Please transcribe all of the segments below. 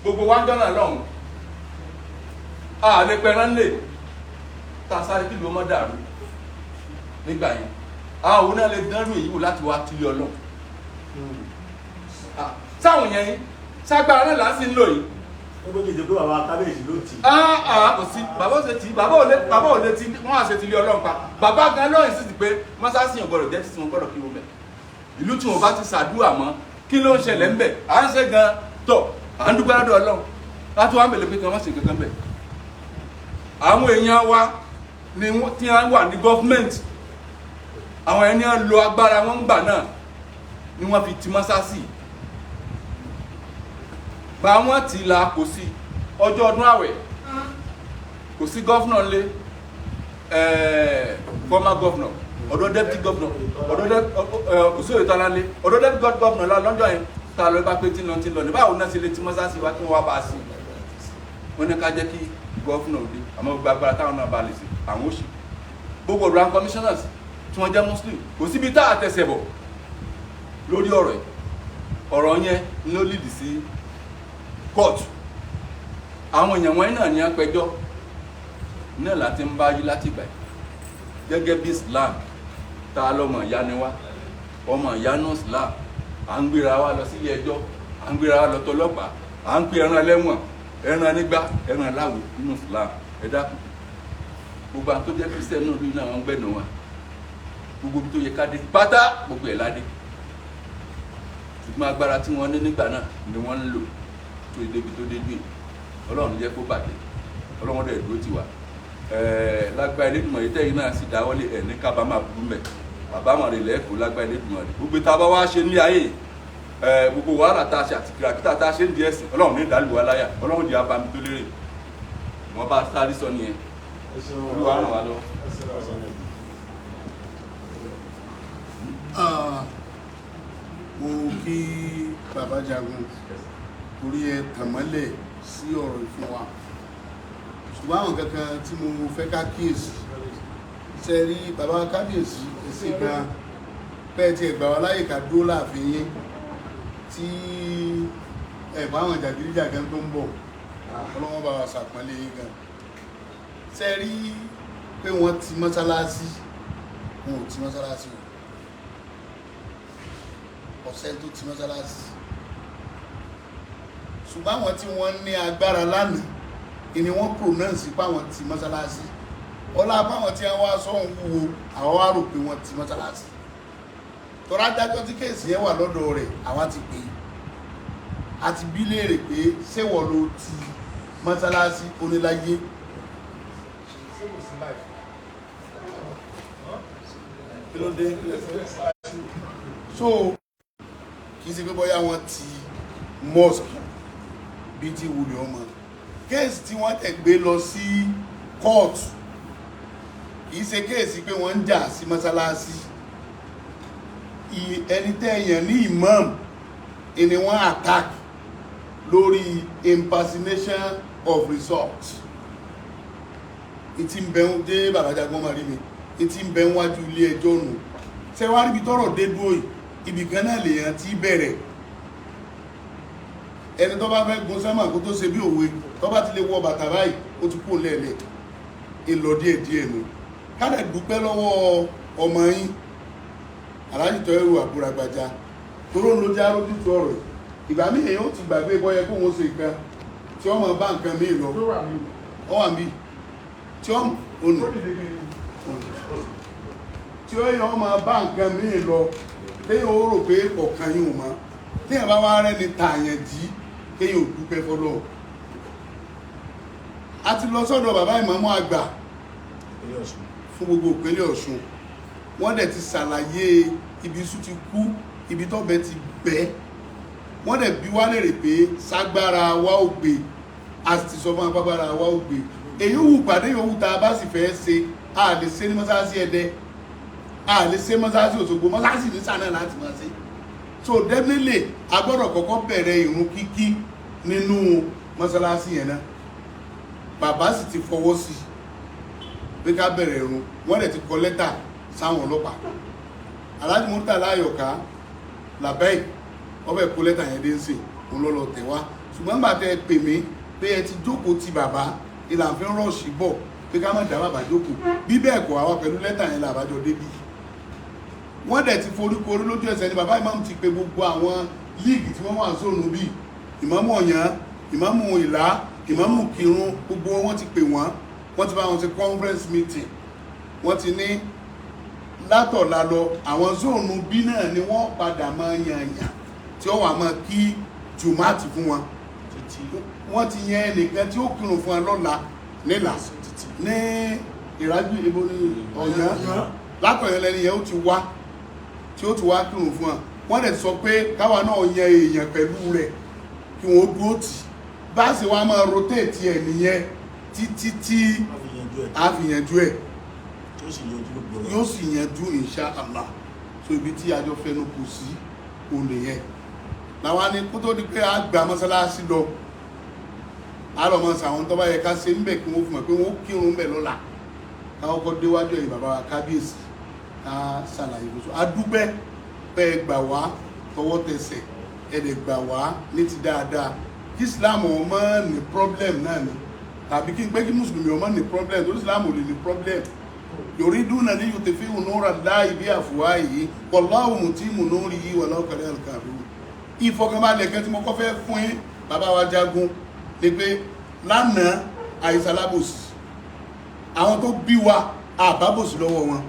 gbogbo wa ń jọ́nà lọ́hùn a lè pẹran lè ta sáré kí ló mọ́ dàrú nígbà yẹn àwọn òun náà lè dánrù èyí wò láti wá tilé Ọlọ́run sáwọn yẹn ságbára náà láti ń lò yìí. ó gbé jẹjẹ pé bàbá kábíyèsí ló tì. kò sí bàbá ò ti bàbá ò lè ti wọ́n á ṣe tilé Ọlọ́run pa bàbá gan lọ́yìn sí ti pé mọ́sáàsì yẹn gbọ́dọ̀ jẹ́ títí wọn gbọ́dọ̀ kí wọ́n bẹ̀ ìlú tí wọn bá ti ṣàdúrà mọ́ kí ló ń ṣẹlẹ̀ ń bẹ̀ à ń ṣe gan tọ̀ à ń dúpẹ́ lọ́dọ̀ Ọlọ́run láti wá mẹ́lẹ̀ pé kí wọ́n ṣe kankan bẹ̀. àwọn èèyàn wa ni tí wọ́n wà ní gọ́fúmẹ̀ntì àwọn ẹni à ń lo agbára wọn gbà náà ni wọ́n fi ti mọ́sáàsì bá wọn ti la kò sí ọjọ́ ọdún àwẹ̀ kò sí gọ́fúnà lé former governor ọ̀dọ̀ deputy governor ọ̀dọ̀ òṣèré tọ́lá lé ọ̀dọ̀ deputy governor lọ́jọ́ yẹn ta lọ bá pé tí lọ ní báwo náà ṣe lè ti mọ́sáàsì wá kí wọ́n wá bá a sí wọ́n ní ká jẹ́ kí gọ́fúnà òde àmọ́ gbogbo agbára táwọn náà bá lè ṣe àwọn òṣì gbogbo ọ̀dọ̀ àwọn commissioners tí wọ́n jẹ́ muslim kò síbi tá a tẹ̀sẹ̀ bọ̀ lórí ọ̀rọ̀ yẹn ló lead sí court àwọn èèyàn wọn náà ní apẹjọ́ náà láti ń bá yí láti gbà gẹ́gẹ́ bí Islam ta lọ́mọ ìyá ni wá ọmọ ìyá náà Islam à ń gbéra wa lọ sí ilé ẹjọ́ à ń gbéra wa lọ tọlọ́pàá à ń pè ẹran ẹlẹ́wọ̀n ẹran nígbà ẹran láwo nínú Islam ẹ dákun gbogbo àwọn tó jẹ́ Christian náà lóyún náà wọ́n ń gbẹ̀nà wa gbogbo ibi tó yẹ ká dé pátá gbogbo ẹ̀ ládé ṣùgbọ́n agbára tí wọ́n ní nígbà náà ni wọ́n ń lò tó débi tó dé gbé Ọlọ́run jẹ́ kó bàjẹ́ Ọlọ́run dẹ̀ dúró ti wà lágbára Elédùmarè yìí tẹ́yìn náà sì dáwọ́lé ẹ̀ ní kábàámà burú mẹ́ bàbá mọ̀rẹ́ lẹ́kọ̀ọ́ lágbára Elédùmarè gbogbo tá a bá wá ṣe ní ayé gbogbo wàhálà tá a ṣe àti kìràkìtà tá a ṣe ń di ẹ̀sìn Ọlọ́run ní ìdálùwà láyà Ọlọ́run di abami tó lérè wọ́n bá sáré sọ nìyẹn Olúwa ràn wá lọ. mo kí bàbá Jagun torí ẹ tàmọ́lẹ̀ sí ọ̀rọ̀ ìfún wa ṣùgbọ́n àwọn kankan tí mo fẹ́ ká kíyèsí ṣe rí bàbá kábíyèsí èsì gan bẹ́ẹ̀ tí ẹgbà wá láyè ká dúró láàfin yín tí ẹ̀bá àwọn jàgídíjàgan tó ń bọ̀ ọlọ́wọ́n bá wa ṣàpọ́nlé yín gan ṣe rí pé wọ́n ti mọ́sálásí wọn ò ti mọ́sálásí ọ̀sẹ̀ tó ti mọ́sálásí ṣùgbọ́n àwọn tí wọ́n ní agbára lánàá ni wọ́n pronounce páwọn ti mọ́sálásí ọlá báwọn tí wọ́n wá sọ́hun wúwo àwọn wá rò pé wọ́n ti mọ́sálásí tọ́rọ adájọ́ tí kéèsì yẹn wà lọ́dọ̀ rẹ̀ àwa ti pè á ti bí léèrè pé ṣéwọ̀ ló ti mọ́sálásí oníláyé kí ló dé so kì í ṣe pé bóyá wọ́n ti mosque bí ti wùlẹ̀ ọmọ kéèsì tí wọ́n tẹ̀ gbé lọ sí kóòtù kì í ṣe kéèsì pé wọ́n ń jà sí mọ́sálásí ẹni tẹ́yàn ní imam ni wọ́n attack lórí impersonation of result ìtì ń bẹ̀rún dé bàbá Jagun máa rí mi ìtì ń bẹ̀rún wájú ilé ẹjọ́ nù ṣe wá ríbi tọ́rọ̀ dé dúró ibì kan náà lèèyàn ti bẹ̀rẹ̀ ẹni tó bá fẹ́ gun sẹ́mà kó tó ṣe bí òwe tó bá ti lè wọ bàtà báyìí ó ti kú lẹ́ẹ̀lẹ̀ ìlọ díẹ̀díẹ̀ nù kádẹ̀ dúpẹ́ lọ́wọ́ ọmọ yín Aláàjì Tọ́yìrù Àbúràgbàjà toró ló já lójú tó ọ̀rọ̀ ìgbà míì èèyàn ó ti gbàgbé bọ́yẹ kó wọ́n ṣe nǹkan tí ọmọ bá nǹkan míì lọ ọ wà mí tí ọmọ ònà tí ó yàn ọmọ bá nǹkan míì lọ téèyàn ó rò pé ọ̀kan yìí ò mọ́ téèyàn bá wá rẹ́ni tààyàn jí kéèyàn ò dúpẹ́ fọ́lọ́ a ti lọ sọ́dọ̀ bàbá ìmáàmù àgbà fún gbogbo ìpínlẹ̀ Ọ̀ṣun wọ́n dẹ̀ ti ṣàlàyé ibi iṣu ti kú ibi tọ́bẹ̀ ti bẹ́ wọ́n dẹ̀ bí wá lèrè pé ságbára wa ò gbé a sì ti sọ fún agbára wa ò gbé èyí wù pàdé yòówù tá a bá sì fẹ́ ṣe a lè ṣe ní mọ́sáàsì Ẹdẹ a lè ṣe mọ́sáàsì Òṣogbo mọ́sáàsì ní sànà láti máa ṣe so definitely a gbọ́dọ̀ kọ́kọ́ bẹ̀rẹ̀ ìrun kíkí nínú mọ́sálásí yẹn náà bàbá sì ti fọwọ́ sí pé ká bẹ̀rẹ̀ ìrun wọ́n dẹ̀ ti kọ lẹ́tà sáwọn ọlọ́pàá Aláàjì Murtala Àyọ̀ká Labeeb ọbẹ̀ kó lẹ́tà yẹn dé ń sè òun lọ́lọ́ tẹ̀ wá ṣùgbọ́n gbà tẹ́ pè mí pé ẹ ti jókòó ti bàbá ìlànà fi ń rọ̀ṣì bọ̀ pé ká má dá bàbá jókòó bí bẹ́ẹ̀ kọ́ àwa pẹ̀lú lẹ́tà yẹn làbájọ débí wọ́n dẹ̀ ti foríkorí lójú ẹsẹ̀ ni bàbá ìmáàmù ti pe gbogbo àwọn líìgì tí wọ́n wà sóònù bíi ìmáàmù ọ̀yàn ìmáàmù ìlá ìmáàmù kírun gbogbo wọn ti pè wọ́n ti bá wọn ṣe conference meeting wọ́n ti ní látọ̀la lọ àwọn sóònù bí náà ni wọ́n padà máa yànyàn tí ó wà máa kí jùmátì fún wọn wọ́n ti yan ẹnìkan tí ó kírun fún wọn lọ́la nílà ní ìrájú ìbò ní ọ̀yàn látọ̀yàn lẹ́ni yẹn ó ti wá tí ó ti wá kírun fún wọn wọ́n dẹ̀ sọ pé káwa náà yan èèyàn pẹ̀lú rẹ̀ kí wọ́n dúró tì bá sì wá máa rotate ẹ̀ nìyẹn títí tí a fi yanjú ẹ̀ yóò sì yanjú insha Allah so ibi tí àjọ fẹnu kù sí òun nìyẹn làwọn ni kó tó di pé a gba mọ́sálásí lọ a lọ mọ́ sàwọn tó bá yẹ ká ṣe ń bẹ̀ kí wọ́n fún ẹ pé wọ́n kírun ń bẹ̀ lọ́la káwọn kọ́ déwájú ẹ̀yìn bàbá wa kábíyèsí ká ṣàlàyé gbèsò adúpẹ́ pẹ́ gbà wá tọwọ́ tẹsẹ̀ ẹ̀dẹ̀ gbà wá ní ti dáadáa kí Islam ọmọ ní problem náà ni tàbí kí n pé kí mùsùlùmí ọmọ ní problem tó Islam ò lè ní problem yuriduna li yutfi'u nura Allahi bi afwahihi wallahu mutimmu nurihi walau karihal kafirun ìfọkànbalẹ̀ kẹ́ tí mo kọ́ fẹ́ fún yín bàbá wa jagun ni pé lánàá àìsàlábòsì àwọn tó bí wa àbábòsì lọ́wọ́ wọn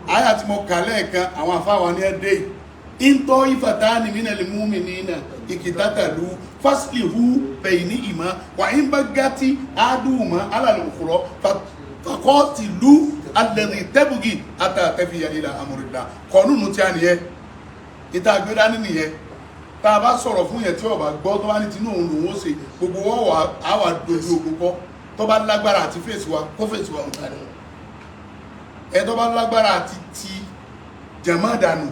àyà tí mo kà lẹ́ẹ̀kan àwọn àfáwà ní ẹdẹ́ ìntọ́ ìfàtàní minal mu'minina ìkìtàtàlú faslihu baynihima wà ń bá gátí àádùmọ́ alàlùkùrọ̀ faqatilu alladhi tabghi hatta tafiya ila amrillah kọ̀ọ̀nù tí a nìyẹn ìta àgbéra ní nìyẹn tá a bá sọ̀rọ̀ fún yẹn tí ọba gbọ́ tó bá ní tinú òun lòun ó ṣe gbogbo wọ́n wà á wà dojú ogun kọ́ tó bá lágbára àti fèsì wa kó fèsì wa nǹkan ni ẹ tó bá lágbára àti ti jẹ̀mọ́ dànù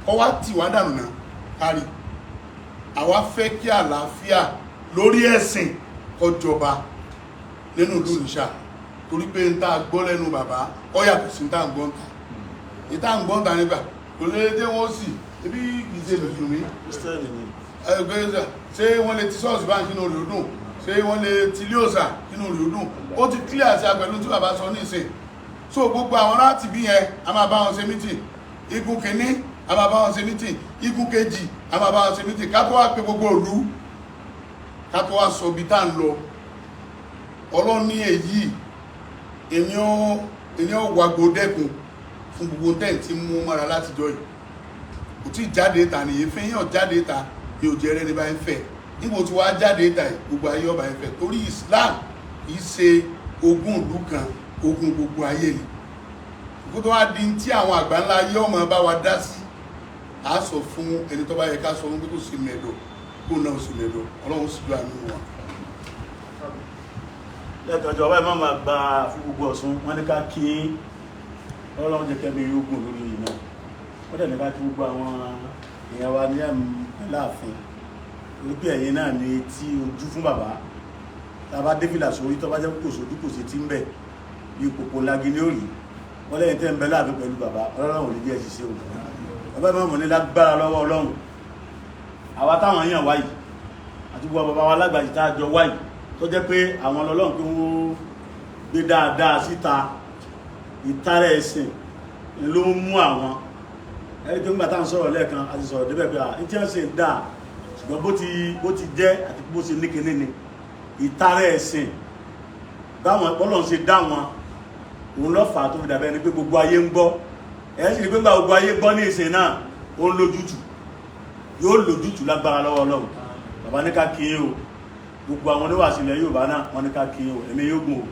kọ́ wá tì wá dànù náà kárí àwa fẹ́ kí àlàáfíà lórí ẹ̀sìn kó jọba nínú ìlú Ìníṣà torí pé ń tá a gbọ́ lẹ́nu bàbá ó yàtọ̀ sí ń tá a gbọ́ ń ta ìta ń gbọ́ ń ta nígbà kò lè dé wọ́n sì ebi ìṣe mùsùlùmí ẹgbẹ́ ṣé wọ́n lè ti ṣọ́ọ̀ṣì bá ń kínú orí odùn ṣé wọ́n lè ti ilé òsà kínú orí odùn ó ti clear sí agbẹ̀lú tí bàbá sọ ní ìsìn so gbogbo àwọn láti bí yẹn a máa bá wọn ṣe mítìn igun kìíní a máa bá wọn ṣe mítìn igun kejì a máa bá wọn ṣe mítìn ká tó wá pé gbogbo òlu ká tó wá sọ ibi tá à ń lọ ọlọ́ni èyí ènìyàn wàgbó dẹ́kun fún gbogbo tẹ́ǹtì mú mọ́ra látijọ́ yìí kò tí jáde ta nìyí fẹ́ yàn jáde ta yóò jẹ́ rẹ́ni bá ń fẹ́ níbo tí wàá jáde ta gbogbo ayé ọba ń fẹ́ torí Islam kì í ṣe ogún ìlú kan ogún gbogbo ayé ni kó tó wá di tí àwọn àgbà ńlá ayé ọmọ bá wa dá sí a sọ fún ẹni tó bá yẹ ká sọ fún pé kò sí mẹ́dọ̀ kó náà sí mẹ́dọ̀ Ọlọ́run sì lọ àánú wa. lẹ́tọ̀ọ́jọ́ ọba ìmọ̀ máa gba fún gbogbo Ọ̀ṣun wọ́n ní ká kí Ọlọ́run jẹ́ kẹ́mi yógùn lórí yìí náà wọ́n tẹ̀lé ká kí gbogbo àwọn èèyàn wa ní ẹ̀mí láàfin wípé ẹ̀yin náà ní tí ojú fún bàbá tàbá débìlà sórí tó bá jẹ́ kò sójú kò sí tí ń bẹ̀ bí kòkó lági ní òrì wọ́n lẹ́yìn tẹ́ ń bẹ láàfin pẹ̀lú bàbá Ọlọ́run ò ní jẹ́ ṣiṣẹ́ òun bàbá ìmọ̀ ní lágbára lọ́wọ́ Ọlọ́run àwa táwọn èèyàn wáyìí àti gbogbo bàbá wa lágbàjì tá a jọ wáyìí tó jẹ́ pé àwọn Ọlọ́run pé wọ́n gbé dáadáa síta ìtara ẹ̀sìn ló ń mú àwọn ẹni tó ń gbà tá à ń sọ̀rọ̀ lẹ́ẹ̀kan àti sọ̀rọ̀ débẹ̀ pé à ń tí wọ́n ṣe ń dà ṣùgbọ́n bó ti jẹ́ àti bó ṣe níkẹ́ní ni ìtara ẹ̀sìn báwọn Ọlọ́run ṣe dá wọn òun lọ́fà tó fi dàbẹ́ ni pé gbogbo ayé ń gbọ́ ẹ̀ sì ni pé gbogbo ayé gbọ́ ní ìsìn náà ó ń lójútù yóò lójútù lágbára lọ́wọ́ Ọlọ́run bàbá ní ká kí o gbogbo àwọn oníwàásù ilẹ̀ Yorùbá náà wọ́n ní ká kí o ẹ̀mí yóò gùn o.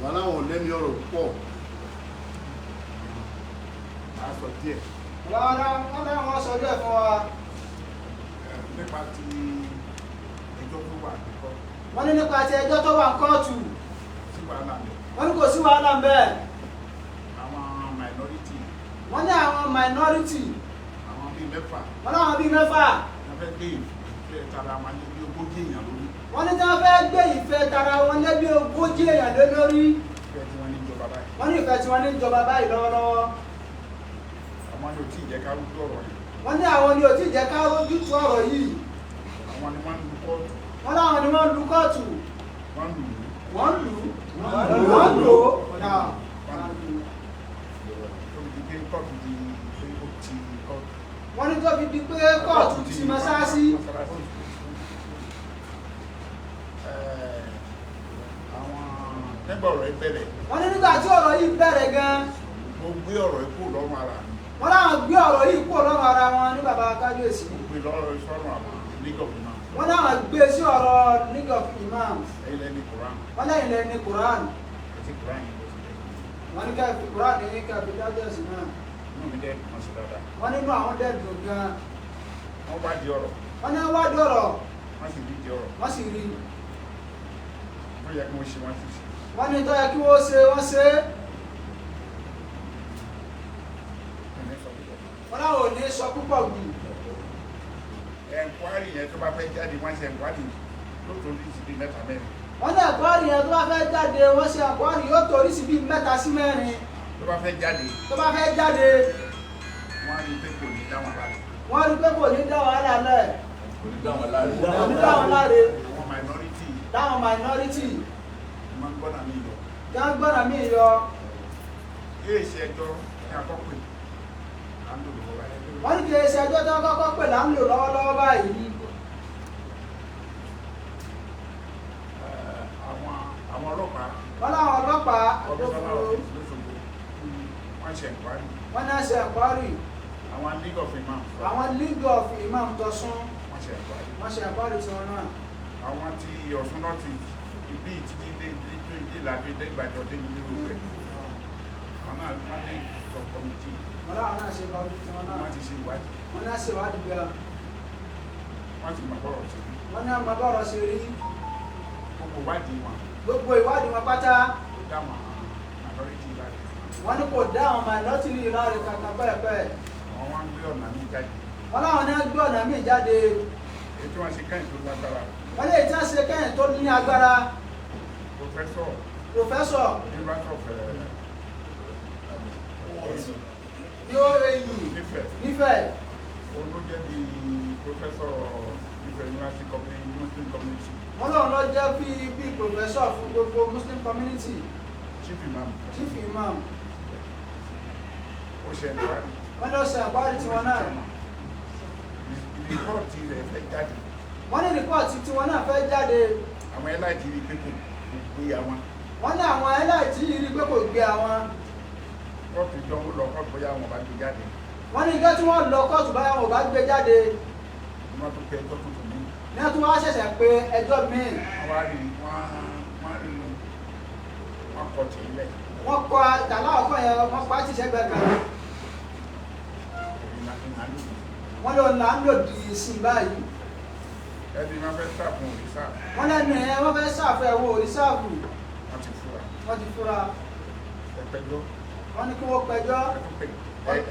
Wọ́n láwọn lẹ́ni ọ̀rọ̀ pọ̀ aṣọ díẹ̀. Wọ́n láwọn sọ díẹ̀ fún wa. Nípa ti ẹjọ́ tó wà nìkan. Wọ́n ní nípa ti ẹjọ́ tó wà kóòtù. Sí wàhálà mi. Wọ́n ní kò sí wàhálà ń bẹ́ẹ̀. Àwọn minority. Wọ́n ní àwọn minority. Àwọn bíi mẹ́fà. Wọ́n láwọn bíi mẹ́fà. Wọ́n fẹ́ gbé ìfẹ́ tara wọn ní bí ogójì èèyàn lórí. Wọ́n ní tí wọ́n fẹ́ gbé ìfẹ́ tara wọn lé bí ogójì èèyàn lé lórí. ìfẹ́ tí wọ́n ní ìjọba báyìí. wọ́n ní ìfẹ́ tí wọ́n ní ìjọba báyìí lọ́wọ́lọ́wọ́. àwọn ni ò tí ì jẹ́ ká rújú ọ̀rọ̀ yìí. wọ́n ní àwọn ni ò tí ì jẹ́ ká rójú tu ọ̀rọ̀ yìí. àwọn ni wọ́n ń lu kóòtù. wọ́n láwọn ni wọ́n lu kóòtù. wọ́n lù ú. wọ́n lù ú. wọ́n lù ú. wọ́n lò ó. wọ́n ní tó fi di pé kóòtù ti mọ́sáàsì. nígbà ọ̀rọ̀ yìí bẹ̀rẹ̀. wọ́n ní nígbà tí ọ̀rọ̀ yìí bẹ̀rẹ̀ gan. mo gbé ọ̀rọ̀ yìí kúrò lọ́rùn ara mi. wọ́n láwọn gbé ọ̀rọ̀ yìí kúrò lọ́rùn ara wọn ní bàbá kábíyèsí. mo gbé lọ́rọ̀ sọ́run àwọn league of imam. wọ́n láwọn gbé sí ọ̀rọ̀ league of imam. ẹ̀yin lẹ́ni Quran. wọ́n lẹ́yìn lẹ́ni Quran. ẹ̀sìn Quran yìí ló ti dẹ̀. wọ́n ní ká fi Quran ní ká fi kábíyèsí náà. inú mi dẹ́ wọ́n sì dáadáa. wọ́n nínú àwọn dẹ́dùn gan. wọ́n wá di ọ̀rọ̀. wọ́n ní wá di ọ̀rọ̀. wọ́n sì rí di ọ̀rọ̀. wọ́n sì rí. wọ́n yẹ kí wọ́n ṣe wọ́n sì ṣe. wọ́n ní tó yẹ kí wọ́n ṣe wọ́n ṣe. wọ́n láwọn ò ní sọ púpọ̀ gbù. ẹ̀ǹkwárì yẹn tó bá fẹ́ jáde wọ́n ṣe ẹ̀ǹkwárì lóòótọ́ ní ìsìnkú mẹ́ta mẹ́rin. wọ́n ní ẹ̀kọ́rì yẹn tó bá fẹ́ jáde wọ́n ṣe ẹ̀kọ́rì yóò torí sí bíi 3 sí 4. tó bá fẹ́ jáde. tó bá fẹ́ jáde. wọ́n á rí pé kò ní dá wọn láre. wọ́n rí pé kò ní dá wàhálà lẹ̀. kò ní dá wọn láre. kò ní dá wọn láre. àwọn minority. dáwọn minority. máa ń gbọ́dọ̀ mí lọ. kí wọ́n gbọ́dọ̀ mí yọ. yóò ṣe ẹjọ́ ní àkọ́pẹ́ à ń lò lọ́wọ́ báyìí. wọ́n ní kí ẹ ṣe ẹjọ́ tó kọ́kọ́ pè là ń lò lọ́wọ́lọ́wọ́ báyìí. àwọn ọlọ́pàá. wọ́n láwọn ọlọ́pàá ọlọ́pàá wọ́n ṣe ẹ̀ǹkwárì. wọ́n náà ṣe ẹ̀kọ́rì. àwọn league of imam. àwọn league of imam tọ̀sún. wọ́n ṣe ẹ̀ǹkwárì. wọ́n ṣe ẹ̀kọ́rì tiwọn náà. àwọn tí Ọ̀ṣun náà ti ibi ìtìdí ìlàbí dẹ́gbàjọ dé ní ìlú rẹ̀. àwọn náà wọ́n ní sọ kọ́mítì. wọ́n láwọn náà ṣe ẹ̀kọ́rì tiwọn náà. wọ́n ti ṣe ìwádìí. wọ́n náà ṣe ìwádìí gan. wọ́n ti mọ̀ bọ́rọ̀ sí. wọ́n ní àmọ́ bọ́rọ̀ ṣe rí. gbogbo ìwádìí wọn. gbogbo ìwádìí wọn pátá. ó dá wọn minority láti. wọ́n ní kò dá àwọn minority láre kankan pẹ́ẹ́pẹ́. àwọn wá ń gbé ọ̀nà míì jáde. wọ́n láwọn náà gbé ọ̀nà míì jáde. èyí tí wọ́n ṣe kẹ́yìn tó lágbára. wọ́n lè tí wọ́n ṣe kẹ́yìn tó ní agbára. professor. professor. university of ní OAU. nífẹ̀ẹ́. òun ló jẹ́ bí professor Ifẹ̀ university community Muslim community. wọ́n lọ́n lọ jẹ́ bí professor fún gbogbo Muslim community. chief imam. chief imam. ó ṣe ẹ̀ǹkwárì. wọ́n lọ ṣe ẹ̀kọ́rì tiwọn náà. rìpọ́ọ̀tì rẹ̀ fẹ́ jáde. wọ́n ní rìpọ́ọ̀tì tiwọn náà fẹ́ jáde. àwọn ẹláìtì rí pé kò gbé àwọn. wọ́n ní àwọn ẹlẹ́ẹ̀tì yìí rí pé kò gbé àwọn. kóòtù jọ ń lọ kóòtù bóyá wọn bá gbé jáde. wọ́n ní ijọ́ tí wọ́n lọ kóòtù báyà wọn ò bá gbé jáde. wọ́n tún pé ẹjọ́ tuntun ní. ní wọ́n tún wá ṣẹ̀ṣẹ̀ pé ẹjọ́ míì. wọ́n rí wọ́n kọ tì í lẹ̀. wọ́n kọ àtàlà ọ̀kan yẹn wọ́n pa á ti ṣẹ́gbẹ́ kan. wọ́n lọ là ń lòdì sí báyìí. ẹbí máa fẹ́ sàfún òrìṣà. wọ́n lẹ́nu ẹ̀ wọ́n fẹ́ sàfẹ́ wo òrìṣàbù. wọ́n ti fura. wọ́n ti fura. ẹ̀pẹ̀jọ́. wọ́n ní kí wọ́n pẹjọ́.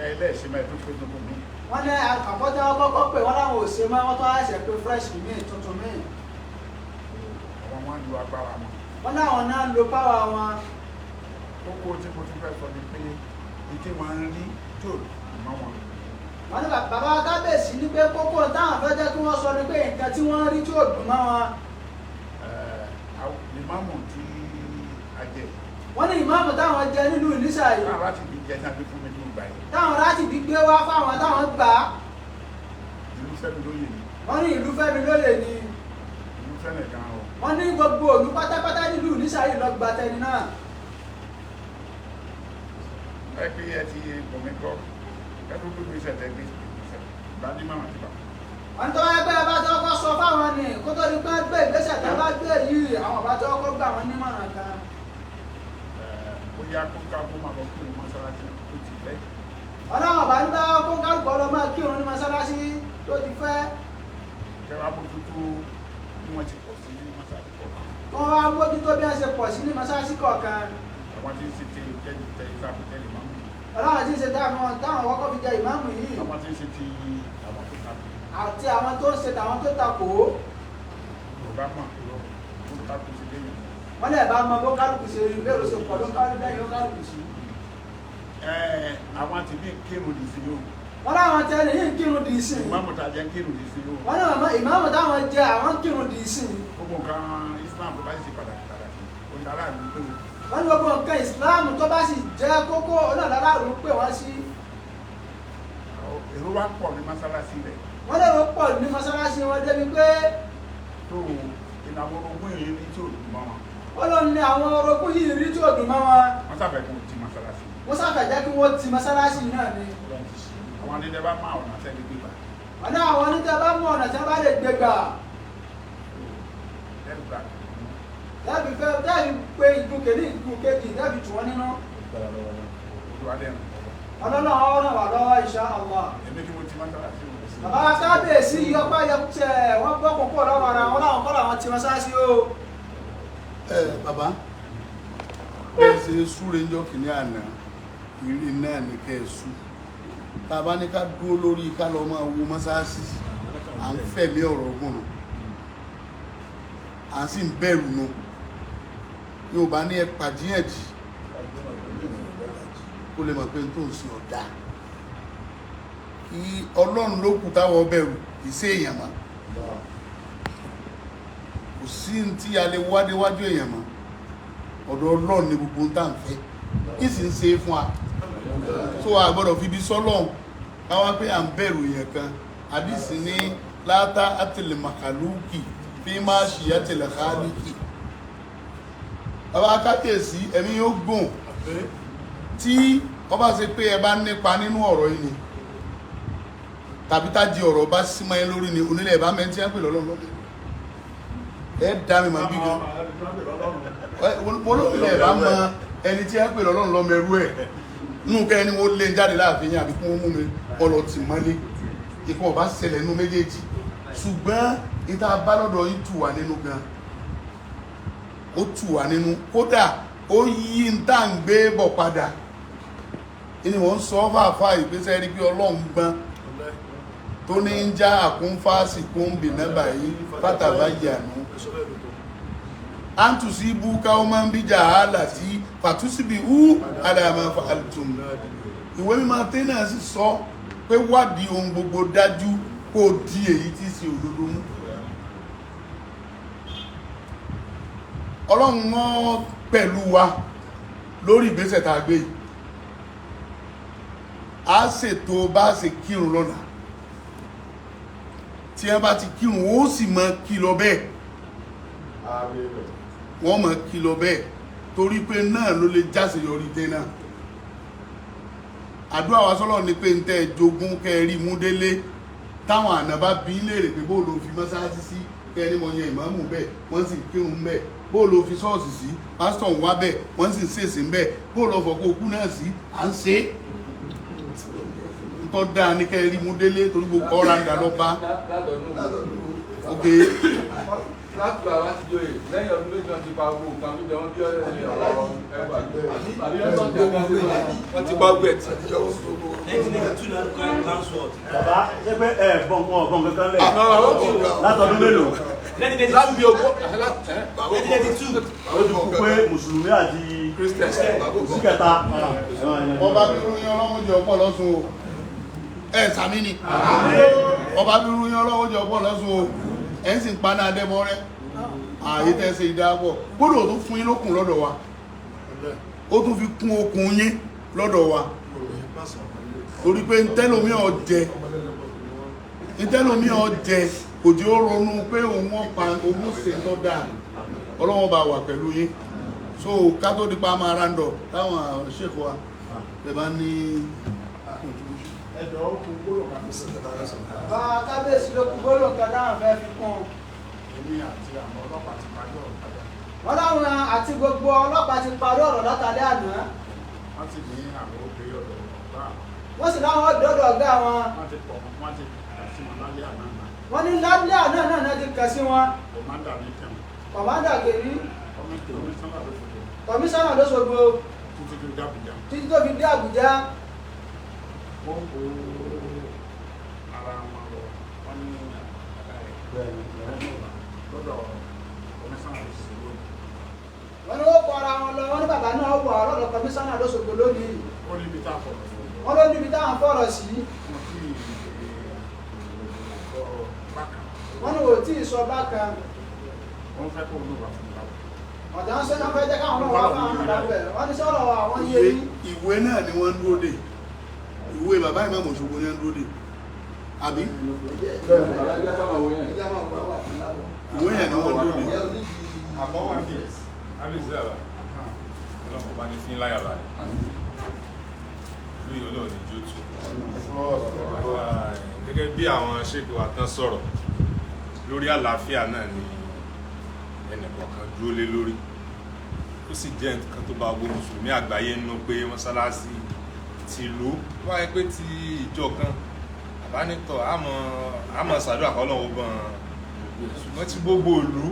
ẹlẹ́ẹ̀ṣẹ̀ máa tún pé tuntun mi. wọ́n ní àkọ́tẹ́ wọn kọ́kọ́ pé wọ́n láwọn ò ṣe mọ́ wọ́n tó ẹ̀ṣẹ̀ pé fresh míì tuntun míì. àwọn máa ń lo agbára wọn. wọ́n láwọn náà ń lo power wọn. kókó tí mo tún fẹ́ sọ ni pé ìdí wọn ń rí tó mọ́ wọn. wọ́n ní bàbá kábíyèsí ní pé kókó táwọn fẹ́ jẹ́ kí wọ́n sọ ni pé nǹkan tí wọ́n rí tí ò dùn mọ́ wọn. ìmáàmù tí a jẹ. wọ́n ní ìmáàmù táwọn jẹ nínú Ìnísà yìí. táwọn láti bí jẹ sábẹ́ fún mi ní ìgbà yìí. táwọn láti bí gbé wá fáwọn táwọn gbà á. ìlú fẹ́mi lóye ni. wọ́n ní ìlú fẹ́mi lóye ni. ìlú fẹ́mi gan o. wọ́n ní gbogbo òlú pátápátá nínú Ìnísà yìí lọ gba tẹni náà. ẹ pé ẹ ti bọ̀mí gbọ́ ẹ tó gbégbé ìṣẹ̀tẹ̀ gbé ìgbàdí máa ti bà. wọ́n tó ẹgbẹ́ bá tó kọ́ sọ fáwọn ni kó tó di pé gbé ìgbésẹ̀ tó bá gbé yìí àwọn bá tó kọ́ gbà wọ́n nímọ̀ràn kan. bóyá kó ká kó máa lọ kí ni mọ́sálásí tó ti fẹ́. ọlọ́wọ́n bá ń bá kó kálukọ́ lọ máa kírun ní mọ́sálásí tó ti fẹ́. kẹwàá bójútó bí wọ́n ti pọ̀ sí ní mọ́sálásí kọ̀ọ̀kan. wọ́n wá mójútó bí wọ́n ṣe pọ̀ sí ní mọ́sálásí kọ̀ọ̀kan. àwọn tí ń ṣe ti tẹ ìsàbùtẹ́lì máa ń mú. ọlọ́wọ́n tí ń ṣe táwọn wọ́kọ́ fi jẹ ìmáàmù yìí. àwọn tí ń ṣe ti àwọn tó takò. àti àwọn tó ń ṣe tàwọn tó takò. yorùbá mọ̀ tó takò sí lẹ́yìn. wọ́n lè bá mọ bó kálukú ṣe rí bẹ́ẹ̀ ló ṣe pọ̀ ló kálukú lẹ́yìn ó kálukú sí. Àwọn ti bí kírun dì sí yóò. Wọ́n láwọn tẹ́lẹ̀ yìí ń kírun dì í sìn. Ìmáàmù tàjẹ́ ń kírun dì sí yóò. Wọ́n náà ìmáàmù táwọn jẹ àwọn ń kírun dì í sìn. Gbogbo nǹkan Islam tó bá sì pàtàkì onídàárà ló pé wọ́n ní gbogbo nǹkan ìsìláàmù tó bá sì jẹ́ kókó onáàlára ló pè wọ́n sí. èrò wá pọ̀ ní mọ́sálásí rẹ̀. Wọ́n lè pọ̀ ní mọ́sálásí wọn débi pé tó ìnáwó ogún yìí ní tí ò dùn mọ́ wọn. wọ́n lọ ní àwọn orogún yìí rí tí ò dùn mọ́ wọn. Wọ́n sábẹ̀ kí wọ́n ti mọ́sálásí. Wọ́n sábẹ̀ jẹ́ kí wọ́n ti mọ́sálásí náà ni. Àwọn onídẹ́ bá máa ọ̀nà tẹ́lẹ̀ gbígbà. Wọ́n ní àwọn onídẹ́ bá mú ọ̀nà tí wọ́n bá lè gbé gbà. Dábì pé ìdún kèlí ìdún kejì dábì tù wọ́n nínú. Ọlọ́nà ọ̀rọ̀ wà lọ́wọ́ insha Allah. Bàbá kábíyèsí yọpá yọpútẹ̀ wọ́n gbọ́ púpọ̀ lọ́wọ́ ara wọn láwọn kọ́lá wọn ti mọ́sálásí o. Bàbá bẹ́ẹ̀ ṣe súre ń jọ kìíní àná ìrì náà ní kẹ́ẹ̀sù tàbá ní ká dúró lórí ká lọ máa wo mọ́sálásí à ń fẹ̀mí ọ̀rọ̀ ọgbọ̀n à ń sì ń bẹ̀rù nù yóò bá ní ẹ̀pà jíyànjì ó lè mọ̀ pé tó ń sin ọ̀dá kí ọlọ́run ló kù táwọn bẹ̀rù ìṣe èèyàn mọ́ kò sí tí a lè wádéwájú èèyàn mọ́ ọ̀dọ̀ ọlọ́run ní gbogbo tá à ń fẹ́ kí sì ń ṣe fún wa tó a gbọ́dọ̀ fi bí sọ́lọ́run káwá pé à ń bẹ̀rù èèyàn kan àdìsí ní látà àtìlẹ̀ màkàlùkì bí máa ṣìyà tẹ̀lẹ̀ kálíkì bàbá akákèsí ẹ̀mí yóò gùn tí ọba ṣe pé ẹ bá nípa nínú ọ̀rọ̀ yìí ni tàbí tá di ọ̀rọ̀ bá símọ́ ẹ lórí ni onílẹ̀ ẹ̀bá mẹ́ntí ẹ̀ pè lọ́lọ́run lọ́dẹ ẹ dá mi máa bí gan olóòlẹ̀ ẹ̀bá mọ ẹni tí ẹ̀ pè lọ́lọ́run lọ́mọ ẹrú ẹ̀ nínú kẹ́ ẹni wọ́n lé jáde láàfin yín àbí kí wọ́n mú mi ọlọ́ tì mọ́lé ikọ̀ ọba ṣẹlẹ̀ nínú méjèèjì ṣùgbọ́n ìta bá lọ́dọ̀ yìí tù wá nínú gan ó tù wá nínú kódà ó yí ń tà ń gbé bọ̀ padà ni wọ́n ń sọ fàáfà ìgbésẹ̀ rí pé ọlọ́run gbọ́n tó ní ń já àkúnfàásì kún bì nẹ́bà yìí fátàbá yànú àǹtùsí ibú káwọ́ máa ń bíjà àálà tí fàtúsíbì hú àdàmà fàálùtùm ìwé mímọ́ tẹ́nà sì sọ pé wádìí ohun gbogbo dájú kó di èyí tí sí òdodo mú ọlọ́run wọn pẹ̀lú wa lórí ìgbésẹ̀ tá a gbé yìí a ṣètò bá ṣe kírun lọ́nà tí wọ́n bá ti kírun ó sì mọ kìlọ̀ bẹ́ẹ̀ wọ́n mọ kìlọ̀ bẹ́ẹ̀ torí pé náà ló lè jáse yọrí dé náà àdúrà wa sọ́lọ́ ni pé ń tẹ́ jogún kẹrí mú délé táwọn àná bá bí léèrè pé bó ló fi mọ́sáàsì sí kẹrí mọ́ yẹn ìmáàmù bẹ́ẹ̀ wọ́n sì kírun bẹ́ẹ̀ bó ló fi ṣọ́ọ̀ṣì sí pásítọ̀ ń wá bẹ́ẹ̀ wọ́n sì ń ṣèṣì bẹ́ẹ̀ bó ló fọ̀kọ́ òkú náà sí à ń ṣe é tó dáa ní kẹrí mú délé torí gbogbo ọ̀rá ń dà lọ bá ok láti àwọn àti joyè lẹ́yìn ọdún méjì wọ́n ti pa owó nǹkan tó jẹ wọ́n bí ọ̀rọ̀ ẹgbà àbí ẹ̀sọ́ ti àgbà sí wọ́n ti pa ọgbẹ̀ tí. bàbá ṣé pé bọ̀n kankan lẹ̀ látọdún mélòó. láti bí ogún ó ti kú pé mùsùlùmí àti sí kẹta. ọba bírú yín ọlọ́run jẹ ọ̀pọ̀ lọ́sùn o ẹ̀ sàmì ni ọba bírú yín ọlọ́run jẹ ọ̀pọ̀ lọ́sùn o ẹ̀ ń sì ń paná adẹ́mọ́ rẹ̀ ààyè tẹ́sẹ̀ ìdáàbọ̀ gbọ́dọ̀ tó fún yín lókun lọ́dọ̀ wa ó tún fi kún okùn yín lọ́dọ̀ wa torí pé ntẹ́lómi ọ̀jẹ̀ kò jẹ́ ó ronú pé òun ọ̀pá owó ṣe tó dáa ọlọ́wọ́n bá wà pẹ̀lú yín so ká tó dípa máa rándọ̀ táwọn ṣèkọ́ wa lè bá ní ẹ̀dọ̀ ó kú gbọ́dọ̀ kàmí sí Bá kábíyèsí ló kú gbọ́dọ̀ kan dáhùn fẹ́ fi kún un. èmi àti àwọn ọlọ́pàá ti parí ọ̀rọ̀ padà. Wọ́n láwọn àti gbogbo ọlọ́pàá ti parí ọ̀rọ̀ látàlẹ́ àná. wọ́n ti ní àwọn obìnrin ọ̀dọ̀ ọ̀gá. Wọ́n sì láwọn ọ̀dọ́dọ̀ ọ̀gá wọn. wọ́n ti pọ̀ wọ́n ti kà sí wọn lálẹ́ àná náà. Wọ́n ní lálẹ́ àná náà ti kà sí wọn. kọ̀mándà ní tẹ̀wọ̀n. Kọ̀mándà Gèrí, kọ̀míṣánná kọmíṣánná lóṣogbo títí tó dábìjà. títí tó fi dé Àbújá. wọ́n kó ara wọn lọ wọ́n ní lọ́dọ̀ kọmíṣánná lóṣogbo. wọ́n ní ó kọ́ ara wọn lọ wọ́n ní bàbá náà wà ọlọ́dọ̀ kọmíṣánná lóṣogbo lónìí wọ́n ló níbi táwọn fọ̀rọ̀ sí wọ́n ní wò tí ì sọ bákan ọ̀dà ń sẹ́yìn fẹ́ jẹ́ káwọn náà wà fáwọn ọ̀dà bẹ̀ wọ́n ní sọ̀rọ̀ àwọn yé yí. ìwé náà ni wọ́n ń dúró dè ìwé bàbá ìmáàmù Òṣogbo ni wọ́n ń dúró dè àbí ìwé yẹn ni wọ́n dúró dè. Ọlọ́run bá ní fín láyà báyìí lórí Ọlọ́run ní jó tù gẹ́gẹ́ bí àwọn ṣètò àtàn sọ̀rọ̀ lórí àlàáfíà náà ni ẹnìkọ̀ọ̀kan dúró lé lórí ó sì jẹ́ nǹkan tó bá gbogbo mùsùlùmí àgbáyé nínú pé mọ́sálásí tìlú wáyé pé ti ìjọ kan àbánítọ̀ àmọ́ ṣàdúrà kọ́lọ́wọ́ gan-an ṣùgbọ́n tí gbogbo ìlú